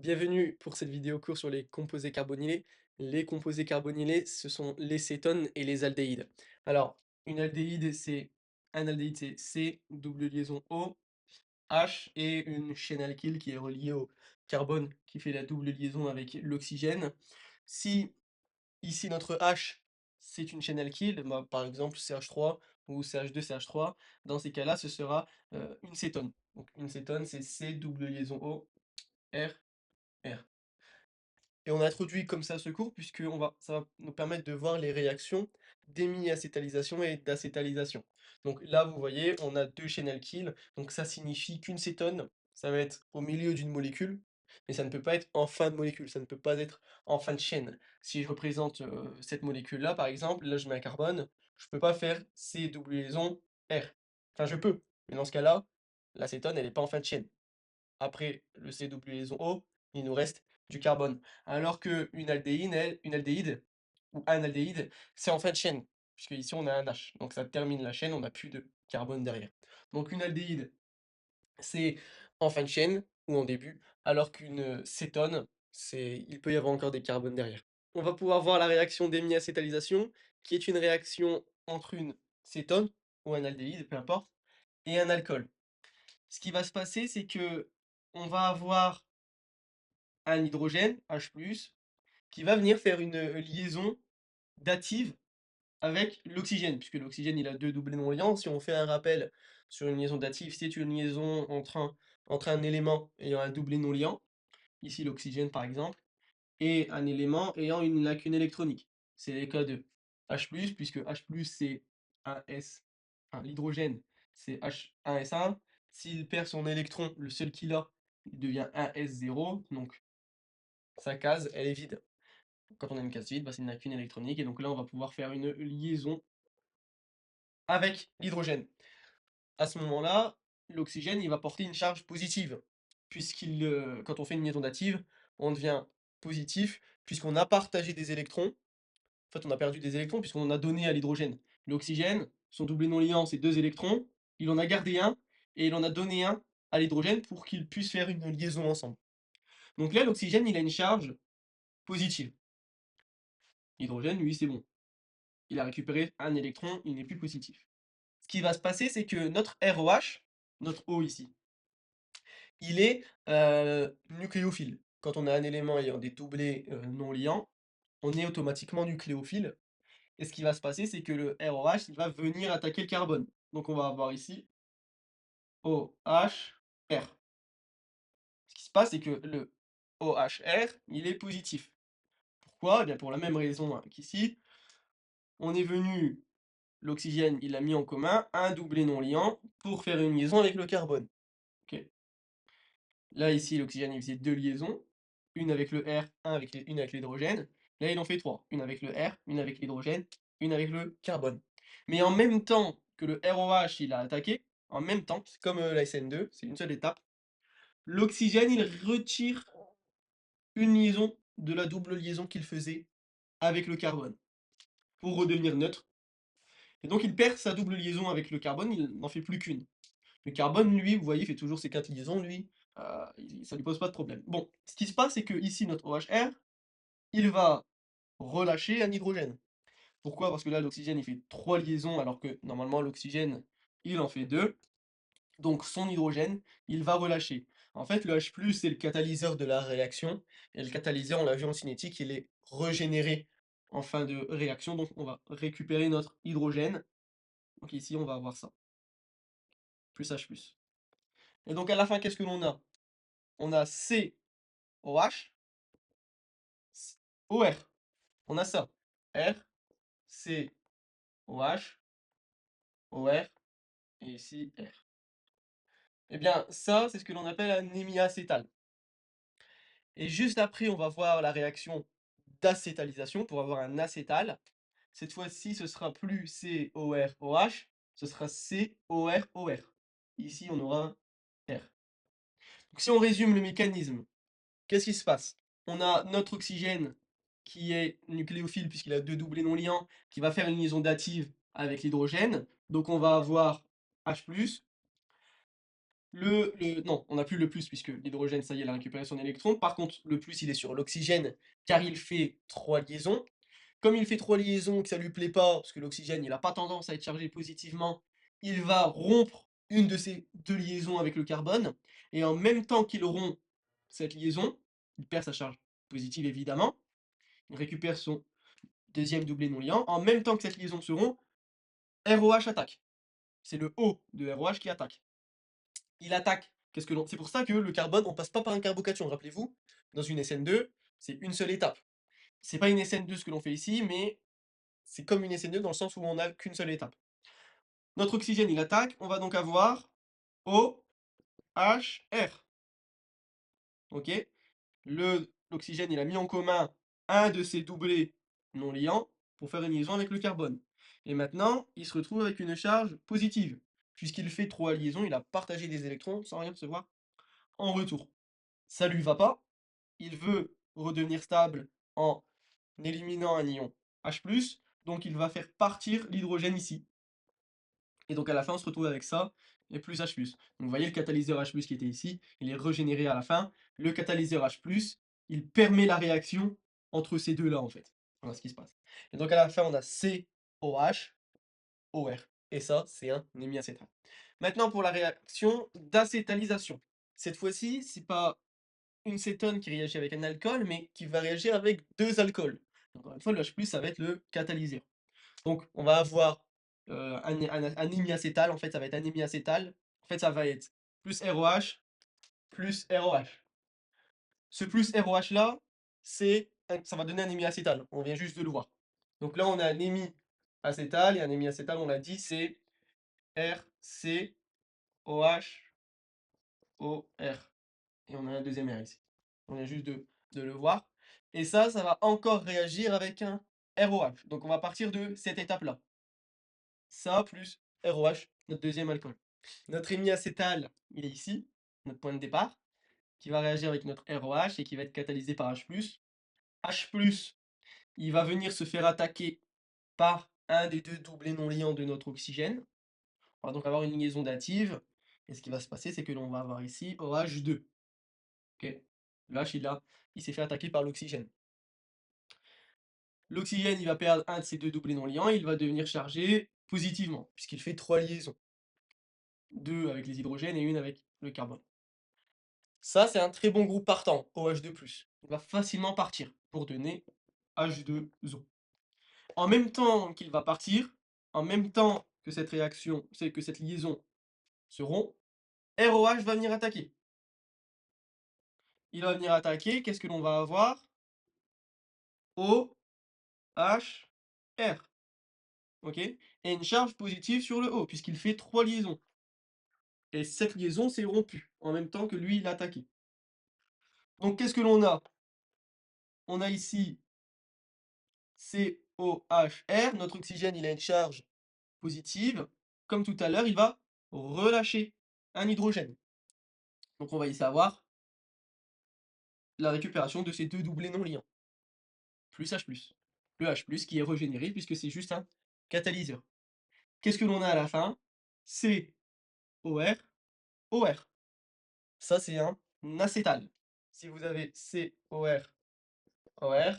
Bienvenue pour cette vidéo cours sur les composés carbonylés. Les composés carbonylés, ce sont les cétones et les aldéhydes. Alors, une aldéhyde, c'est un aldéhyde, c'est C, double liaison O, H et une chaîne alkyle qui est reliée au carbone qui fait la double liaison avec l'oxygène. Si ici notre H, c'est une chaîne alkyle, bah, par exemple CH3 ou CH2, CH3, dans ces cas-là, ce sera une cétone. Donc une cétone, c'est C, double liaison O, R, R. Et on a introduit comme ça ce cours puisque ça va nous permettre de voir les réactions d'hémiacétalisation et d'acétalisation. Donc là, vous voyez, on a 2 chaînes alkyles, donc ça signifie qu'une cétone, ça va être au milieu d'une molécule, mais ça ne peut pas être en fin de molécule, ça ne peut pas être en fin de chaîne. Si je représente, cette molécule-là, par exemple, là je mets un carbone, je peux pas faire C double liaison R. Enfin je peux, mais dans ce cas-là, l'acétone elle est pas en fin de chaîne. Après le C double liaison O, il nous reste du carbone. Alors qu'une aldéhyde, une aldéhyde ou un aldéhyde, c'est en fin de chaîne, puisque ici on a un H. Donc ça termine la chaîne, on n'a plus de carbone derrière. Donc une aldéhyde, c'est en fin de chaîne ou en début, alors qu'une cétone, il peut y avoir encore des carbones derrière. On va pouvoir voir la réaction d'hémiacétalisation, qui est une réaction entre une cétone ou un aldéhyde, peu importe, et un alcool. Ce qui va se passer, c'est que on va avoir un hydrogène, H+, qui va venir faire une, liaison dative avec l'oxygène, puisque l'oxygène, il a 2 doublés non liants. Si on fait un rappel sur une liaison dative, c'est une liaison entre un élément ayant un doublé non liant, ici l'oxygène par exemple, et un élément ayant une lacune électronique. C'est le cas de H+, puisque H+, c'est un S, enfin l'hydrogène, c'est H1S1. S'il perd son électron, le seul qu'il a, il devient un S0, donc sa case, elle est vide. Quand on a une case vide, bah, c'est une lacune électronique, et donc là, on va pouvoir faire une liaison avec l'hydrogène. À ce moment-là, l'oxygène, il va porter une charge positive, quand on fait une liaison dative, on devient positif, puisqu'on a partagé des électrons. En fait, on a perdu des électrons puisqu'on en a donné à l'hydrogène. L'oxygène, son doublé non liant, c'est 2 électrons, il en a gardé un et il en a donné un à l'hydrogène pour qu'ils puissent faire une liaison ensemble. Donc là, l'oxygène, il a une charge positive. L'hydrogène, lui, c'est bon. Il a récupéré un électron, il n'est plus positif. Ce qui va se passer, c'est que notre ROH, notre O ici, il est nucléophile. Quand on a un élément ayant des doublés non liants, on est automatiquement nucléophile. Et ce qui va se passer, c'est que le ROH, il va venir attaquer le carbone. Donc on va avoir ici OHR. Ce qui se passe, c'est que le OHR, il est positif. Pourquoi? Eh bien pour la même raison hein, qu'ici, on est venu, l'oxygène, il a mis en commun un doublé non liant pour faire une liaison avec le carbone. Ok. Là, ici, l'oxygène, il faisait 2 liaisons, une avec le R, une avec l'hydrogène. Là, il en fait 3, une avec le R, une avec l'hydrogène, une avec le carbone. Mais en même temps que le ROH, il a attaqué, en même temps, c'est comme la SN2, c'est une seule étape, l'oxygène, il retire une liaison de la double liaison qu'il faisait avec le carbone, pour redevenir neutre. Et donc, il perd sa double liaison avec le carbone, il n'en fait plus qu'une. Le carbone, lui, vous voyez, il fait toujours ses 4 liaisons, lui, ça lui pose pas de problème. Bon, ce qui se passe, c'est que ici notre OHR, il va relâcher un hydrogène. Pourquoi? Parce que là, l'oxygène, il fait 3 liaisons, alors que normalement, l'oxygène, il en fait 2. Donc son hydrogène, il va relâcher. En fait, le H+, c'est le catalyseur de la réaction, et le catalyseur, on l'a vu en cinétique, il est régénéré en fin de réaction, donc on va récupérer notre hydrogène. Donc ici, on va avoir ça, plus H+. Et donc à la fin, qu'est-ce que l'on a? On a COH, OR. On a ça. R, C, OH, OR, et ici R. Eh bien, ça, c'est ce que l'on appelle un hémiacétal. Et juste après, on va voir la réaction d'acétalisation pour avoir un acétal. Cette fois-ci, ce sera plus COROH, ce sera COROR. Ici, on aura un R. Donc, si on résume le mécanisme, qu'est-ce qui se passe? On a notre oxygène qui est nucléophile puisqu'il a 2 doublés non liants, qui va faire une liaison dative avec l'hydrogène. Donc on va avoir H+, Non, on n'a plus le plus puisque l'hydrogène, ça y est, il a récupéré son électron. Par contre, le plus, il est sur l'oxygène car il fait 3 liaisons. Comme il fait 3 liaisons, que ça lui plaît pas, parce que l'oxygène, il a pas tendance à être chargé positivement, il va rompre une de ces 2 liaisons avec le carbone et en même temps qu'il rompt cette liaison, il perd sa charge positive évidemment, il récupère son deuxième doublé non liant. En même temps que cette liaison se rompt, ROH attaque. C'est le O de ROH qui attaque. Il attaque. C'est pour ça que le carbone, on passe pas par un carbocation, rappelez-vous, dans une SN2, c'est une seule étape. C'est pas une SN2 ce que l'on fait ici, mais c'est comme une SN2 dans le sens où on n'a qu'une seule étape. Notre oxygène, il attaque, on va donc avoir OHR. Ok? L'oxygène, il a mis en commun un de ses doublés non liants pour faire une liaison avec le carbone. Et maintenant, il se retrouve avec une charge positive. Puisqu'il fait 3 liaisons, il a partagé des électrons sans rien recevoir en retour. Ça lui va pas, il veut redevenir stable en éliminant un ion H+, donc il va faire partir l'hydrogène ici. Et donc à la fin, on se retrouve avec ça, et plus H+. Donc vous voyez le catalyseur H+, qui était ici, il est régénéré à la fin. Le catalyseur H+, il permet la réaction entre ces deux-là, en fait. Voilà ce qui se passe. Et donc à la fin, on a COH, OR. Et ça, c'est un hémiacétate. Maintenant, pour la réaction d'acétalisation. Cette fois-ci, c'est pas une cétone qui réagit avec un alcool, mais qui va réagir avec 2 alcools. Encore une fois, le H+, ça va être le catalyseur. Donc, on va avoir un hémiacétal, en fait, ça va être un hémiacétal. En fait, ça va être plus ROH, plus ROH. Ce plus ROH là, ça va donner un hémiacétal. On vient juste de le voir. Donc là, on a un hémiacétal et un hémiacétal, on l'a dit, c'est RCOH OR. Et on a un deuxième R ici. On vient juste de le voir. Et ça va encore réagir avec un ROH. Donc on va partir de cette étape-là. Ça plus ROH, notre deuxième alcool. Notre hémiacétal, il est ici, notre point de départ, qui va réagir avec notre ROH et qui va être catalysé par H+. H+, il va venir se faire attaquer par un des deux doublés non liants de notre oxygène. On va donc avoir une liaison dative. Et ce qui va se passer, c'est que l'on va avoir ici OH2. Ok. Le H, il s'est fait attaquer par l'oxygène. L'oxygène, il va perdre un de ses deux doublés non liants, il va devenir chargé positivement, puisqu'il fait 3 liaisons. 2 avec les hydrogènes et une avec le carbone. Ça, c'est un très bon groupe partant, OH2+. Il va facilement partir pour donner H2O. En même temps qu'il va partir, en même temps que cette réaction, c'est que cette liaison se rompt, ROH va venir attaquer. Il va venir attaquer, qu'est-ce que l'on va avoir? OHR. Ok? Et une charge positive sur le O, puisqu'il fait 3 liaisons. Et cette liaison s'est rompue, en même temps que lui, il a attaqué. Donc qu'est-ce que l'on a? On a ici COHR, notre oxygène, il a une charge positive. Comme tout à l'heure, il va relâcher un hydrogène. Donc on va ici avoir la récupération de ces deux doublés non liants, plus H+. Le H+, qui est régénéré puisque c'est juste un catalyseur. Qu'est-ce que l'on a à la fin? COR, OR. Ça, c'est un acétal. Si vous avez COR, OR,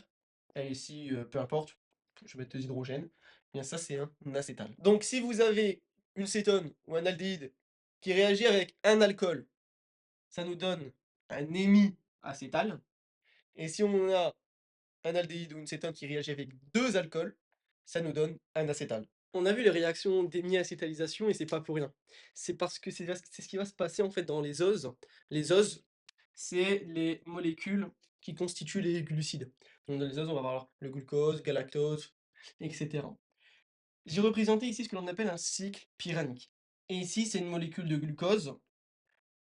et ici, peu importe, je vais mettre deux hydrogènes, eh bien ça, c'est un acétal. Donc, si vous avez une cétone ou un aldéhyde qui réagit avec un alcool, ça nous donne un hémiacétal. Et si on a un aldéhyde ou une cétone qui réagit avec deux alcools, ça nous donne un acétal. On a vu les réactions d'hémiacétalisation et c'est pas pour rien. C'est parce que c'est ce qui va se passer en fait dans les oses. Les oses, c'est les molécules qui constituent les glucides. Donc dans les oses, on va avoir le glucose, galactose, etc. J'ai représenté ici ce que l'on appelle un cycle pyrénique. Et ici, c'est une molécule de glucose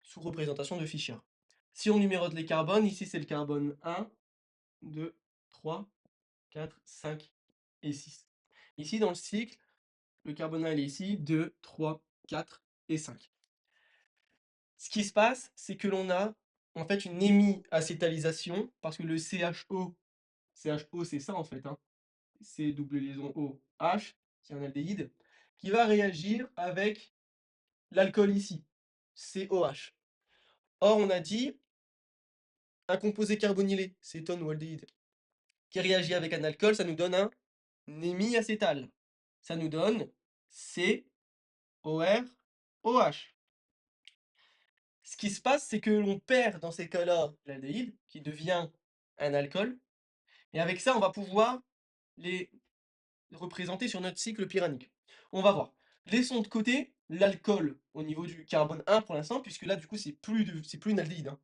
sous représentation de Fischer. Si on numérote les carbones, ici c'est le carbone 1, 2, 3, 4, 5 et 6. Ici, dans le cycle, le carbone 1 il est ici, 2, 3, 4 et 5. Ce qui se passe, c'est que l'on a en fait une hémiacétalisation, parce que le CHO c'est ça en fait, hein, C double liaison O, H, c'est un aldéhyde, qui va réagir avec l'alcool ici. COH. Or, on a dit un composé carbonylé, cétone ou aldéhyde, qui réagit avec un alcool, ça nous donne un hémiacétal. Ça nous donne COROH. Ce qui se passe, c'est que l'on perd dans ces cas-là l'aldéhyde, qui devient un alcool, et avec ça, on va pouvoir les représenter sur notre cycle pyrénique. On va voir. Laissons de côté l'alcool au niveau du carbone 1 pour l'instant, puisque là, du coup, c'est plus une aldéhyde, hein,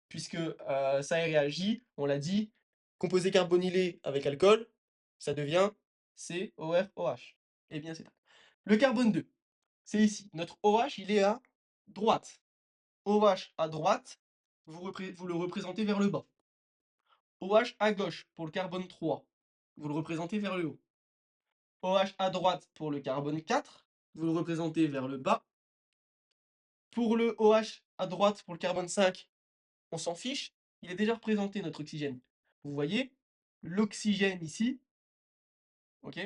puisque ça a réagi, on l'a dit, composé carbonylé avec alcool, ça devient COROH. Eh bien, c'est ça. Le carbone 2, c'est ici. Notre OH, il est à droite. OH à droite, vous le représentez vers le bas. OH à gauche pour le carbone 3, vous le représentez vers le haut. OH à droite pour le carbone 4, vous le représentez vers le bas. Pour le OH à droite pour le carbone 5, on s'en fiche, il est déjà représenté notre oxygène. Vous voyez, l'oxygène ici, ok,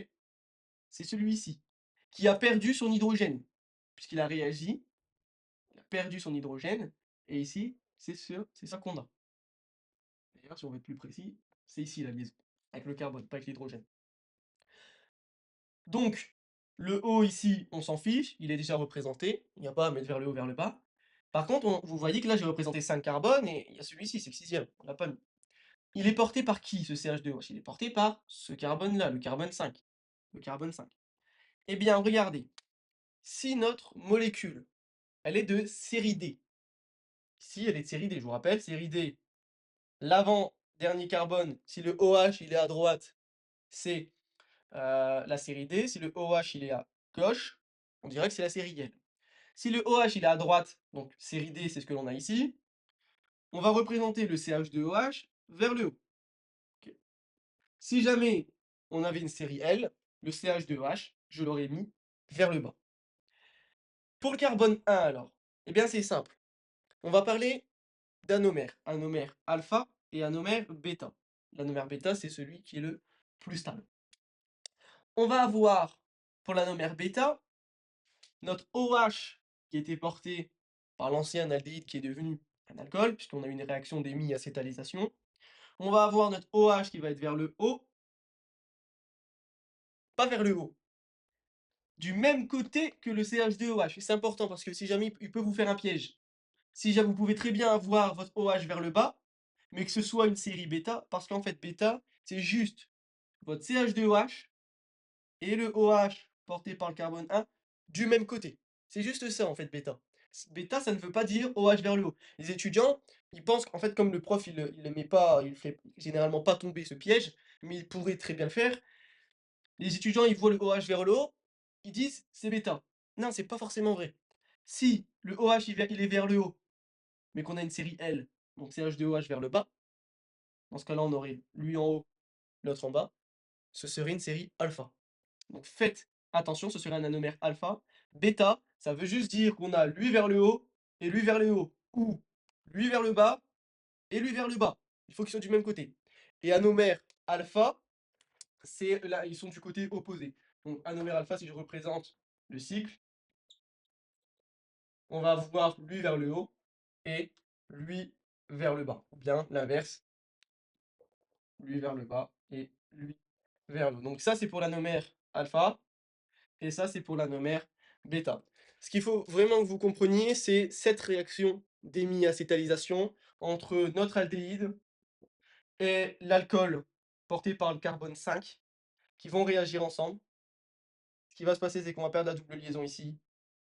c'est celui-ci, qui a perdu son hydrogène, puisqu'il a réagi, il a perdu son hydrogène, et ici, c'est ça qu'on a. D'ailleurs, si on veut être plus précis, c'est ici la liaison, avec le carbone, pas avec l'hydrogène. Donc, le haut ici, on s'en fiche, il est déjà représenté, il n'y a pas à mettre vers le haut, vers le bas. Par contre, vous voyez que là, j'ai représenté 5 carbones, et il y a celui-ci, c'est le sixième, on l'a pas mis. Il est porté par qui, ce CH2OH? Il est porté par ce carbone-là, le carbone 5. Le carbone 5. Eh bien, regardez, si notre molécule, elle est de série D, si elle est de série D, je vous rappelle, série D, l'avant-dernier carbone, si le OH il est à droite, c'est la série D. Si le OH il est à gauche, on dirait que c'est la série L. Si le OH il est à droite, donc série D, c'est ce que l'on a ici, on va représenter le CH2OH vers le haut. Ok. Si jamais on avait une série L, le CH2OH, je l'aurais mis vers le bas. Pour le carbone 1 alors, eh bien c'est simple. On va parler d'anomère. Anomère alpha et anomère bêta. L'anomère bêta, c'est celui qui est le plus stable. On va avoir, pour l'anomère bêta, notre OH qui était porté par l'ancien aldéhyde qui est devenu un alcool, puisqu'on a une réaction d'hémiacétalisation. On va avoir notre OH qui va être vers le haut, pas vers le haut, du même côté que le CH2OH. C'est important parce que si jamais il peut vous faire un piège. Si jamais vous pouvez très bien avoir votre OH vers le bas, mais que ce soit une série bêta, parce qu'en fait bêta, c'est juste votre CH2OH et le OH porté par le carbone 1 du même côté. C'est juste ça en fait bêta. Bêta, ça ne veut pas dire OH vers le haut. Les étudiants, ils pensent qu'en fait comme le prof il le met pas, il fait généralement pas tomber ce piège, mais il pourrait très bien le faire. Les étudiants, ils voient le OH vers le haut, ils disent c'est bêta. Non, c'est pas forcément vrai. Si le OH il est vers le haut, mais qu'on a une série L, donc CH2OH vers le bas, dans ce cas-là on aurait lui en haut, l'autre en bas, ce serait une série alpha. Donc faites attention, ce serait un anomère alpha. Bêta, ça veut juste dire qu'on a lui vers le haut et lui vers le haut. Ou lui vers le bas et lui vers le bas. Il faut qu'ils soient du même côté. Et anomère alpha, c'est là, ils sont du côté opposé. Donc anomère alpha, si je représente le cycle, on va avoir lui vers le haut et lui vers le bas. Ou bien l'inverse, lui vers le bas et lui vers le haut. Donc ça, c'est pour l'anomère alpha. Et ça, c'est pour l'anomère bêta. Ce qu'il faut vraiment que vous compreniez, c'est cette réaction d'hémiacétalisation entre notre aldéhyde et l'alcool porté par le carbone 5 qui vont réagir ensemble. Ce qui va se passer, c'est qu'on va perdre la double liaison ici,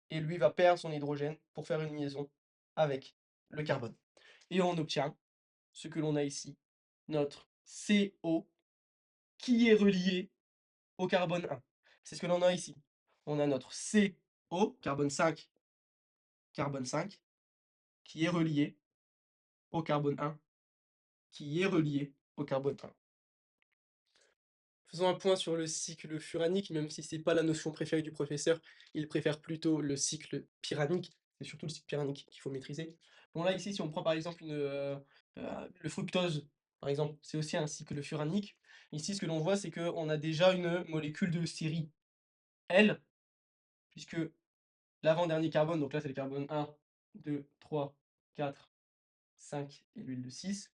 et lui va perdre son hydrogène pour faire une liaison avec le carbone. Et on obtient ce que l'on a ici, notre CO qui est relié au carbone 1. C'est ce que l'on a ici. On a notre CO, carbone 5, qui est relié au carbone 1, qui est relié au carbone 1. Faisons un point sur le cycle furanique, même si c'est pas la notion préférée du professeur, il préfère plutôt le cycle pyranique. C'est surtout le cycle pyranique qu'il faut maîtriser. Bon là ici, si on prend par exemple le fructose, par exemple, c'est aussi un cycle furanique. Ici, ce que l'on voit, c'est qu'on a déjà une molécule de série L, puisque l'avant-dernier carbone, donc là c'est le carbone 1, 2, 3, 4, 5 et l'huile de 6.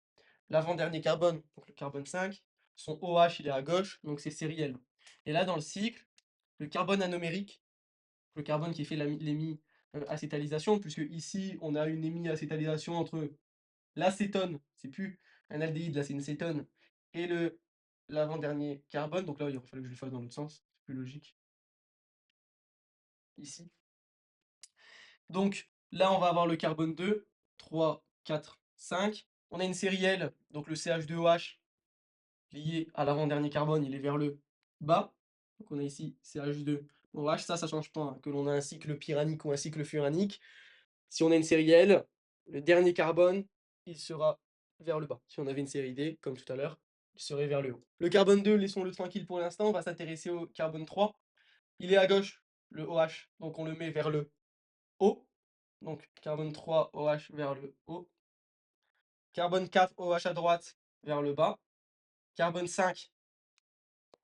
L'avant-dernier carbone, donc le carbone 5, son OH il est à gauche, donc c'est sériel. Et là, dans le cycle, le carbone anomérique, le carbone qui fait l'hémi-acétalisation, puisque ici, on a une hémi-acétalisation entre l'acétone, c'est plus un aldéhyde, là c'est une cétone, et l'avant-dernier carbone, donc là il aurait fallu que je le fasse dans l'autre sens, c'est plus logique, ici. Donc là on va avoir le carbone 2, 3, 4, 5. On a une série L, donc le CH2OH lié à l'avant-dernier carbone, il est vers le bas. Donc on a ici CH2OH, ça change pas, hein, que l'on a un cycle pyranique ou un cycle furanique. Si on a une série L, le dernier carbone, il sera vers le bas. Si on avait une série D, comme tout à l'heure, il serait vers le haut. Le carbone 2, laissons-le tranquille pour l'instant, on va s'intéresser au carbone 3. Il est à gauche, le OH, donc on le met vers le haut. Donc carbone 3, OH vers le haut. Carbone 4, OH à droite, vers le bas. Carbone 5,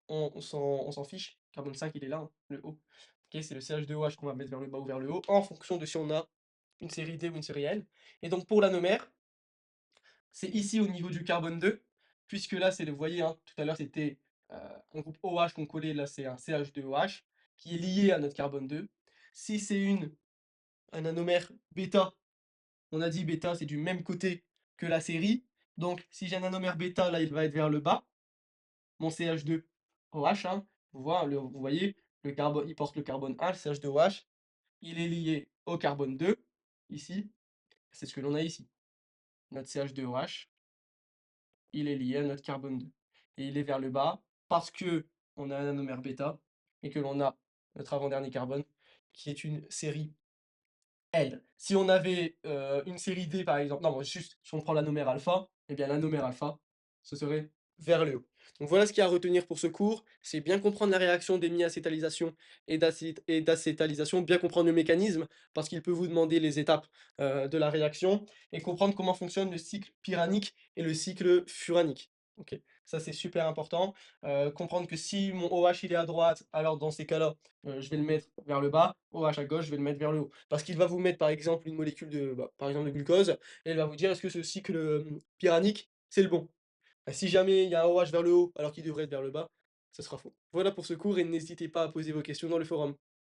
on s'en fiche. Carbone 5, il est là, hein, le haut. Ok, c'est le CH2OH qu'on va mettre vers le bas ou vers le haut, en fonction de si on a une série D ou une série L. Et donc pour l'anomère, c'est ici au niveau du carbone 2, puisque là, vous voyez, hein, tout à l'heure, c'était un groupe OH qu'on collait, là, c'est un CH2OH, qui est lié à notre carbone 2. Si c'est un anomère bêta, on a dit bêta, c'est du même côté que la série. Donc, si j'ai un anomère bêta, là, il va être vers le bas. Mon CH2OH, hein, vous voyez, le carbone, il porte le carbone 1, le CH2OH, il est lié au carbone 2, ici. C'est ce que l'on a ici. Notre CH2OH, il est lié à notre carbone 2. Et il est vers le bas parce que on a un anomère bêta et que l'on a notre avant-dernier carbone qui est une série L. Si on avait une série D par exemple, non, juste si on prend l'anomère alpha, eh bien l'anomère alpha, ce serait vers le haut. Donc voilà ce qu'il y a à retenir pour ce cours, c'est bien comprendre la réaction d'hémiacétalisation et d'acétalisation, bien comprendre le mécanisme, parce qu'il peut vous demander les étapes de la réaction, et comprendre comment fonctionne le cycle pyranique et le cycle furanique. Ok, ça c'est super important. Comprendre que si mon OH il est à droite, alors dans ces cas-là, je vais le mettre vers le bas, OH à gauche, je vais le mettre vers le haut. Parce qu'il va vous mettre par exemple une molécule par exemple de glucose, et il va vous dire est-ce que ce cycle pyranique, c'est le bon. Si jamais il y a un OH vers le haut alors qu'il devrait être vers le bas, ce sera faux. Voilà pour ce cours et n'hésitez pas à poser vos questions dans le forum.